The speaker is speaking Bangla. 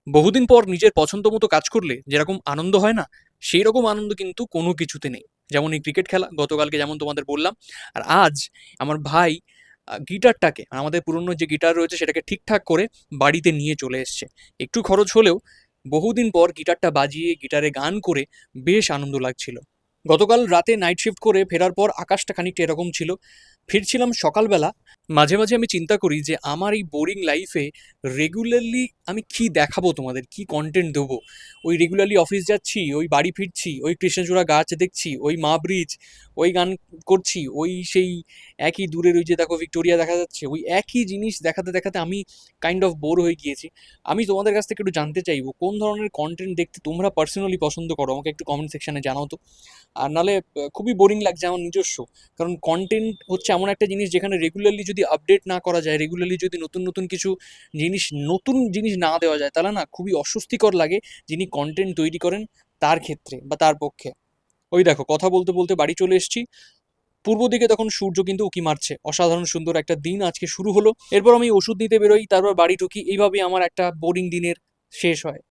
বহুদিন পর নিজের পছন্দ মতো কাজ করলে যেরকম আনন্দ হয় না, সেই রকম আনন্দ কিন্তু কোনো কিছুতে নেই। যেমন এই ক্রিকেট খেলা গতকালকে যেমন তোমাদের বললাম। আর আজ আমার ভাই গিটারটাকে, আমাদের পুরনো যে গিটার রয়েছে সেটাকে ঠিকঠাক করে বাড়িতে নিয়ে চলে এসছে। একটু খরচ হলেও বহুদিন পর গিটারটা বাজিয়ে গিটারে গান করে বেশ আনন্দ লাগছিল। গতকাল রাতে নাইট শিফট করে ফেরার পর আকাশটা খানিকটা এরকম ছিল। ফিরছিলাম সকালবেলা। মাঝে মাঝে আমি চিন্তা করি যে আমার এই বোরিং লাইফে রেগুলারলি আমি কি দেখাবো তোমাদের, কি কন্টেন্ট দেবো। ওই রেগুলারলি অফিস যাচ্ছি, ওই বাড়ি ফিরছি, ওই কৃষ্ণচূড়া গাছ দেখছি, ওই মা ব্রিজ, ওই গান করছি, ওই সেই একই দূরের ওই যে দেখো ভিক্টোরিয়া দেখা যাচ্ছে, ওই একই জিনিস দেখাতে দেখাতে আমি কাইন্ড অফ বোর হয়ে গিয়েছি। আমি তোমাদের কাছ থেকে একটু জানতে চাইবো কোন ধরনের কন্টেন্ট দেখতে তোমরা পার্সোনালি পছন্দ করো, আমাকে একটু কমেন্ট সেকশনে জানাও তো। আর নাহলে খুবই বোরিং লাগছে আমার নিজস্ব। কারণ কন্টেন্ট হচ্ছে এমন একটা জিনিস যেখানে রেগুলারলি যদি আপডেট না করা যায়, রেগুলারলি যদি নতুন নতুন কিছু নতুন জিনিস না দেওয়া যায়, তাহলে না খুবই অস্বস্তিকর লাগে যিনি কন্টেন্ট তৈরি করেন তার ক্ষেত্রে বা তার পক্ষে। ওই দেখো কথা বলতে বলতে বাড়ি চলে এসেছি। পূর্ব দিকে তখন সূর্য কিন্তু উঁকি মারছে। অসাধারণ সুন্দর একটা দিন আজকে শুরু হলো। এরপর আমি ওষুধ নিতে বেরোই, তারপর বাড়ি ঢুকি। এইভাবেই আমার একটা বোরিং দিনের শেষ হয়।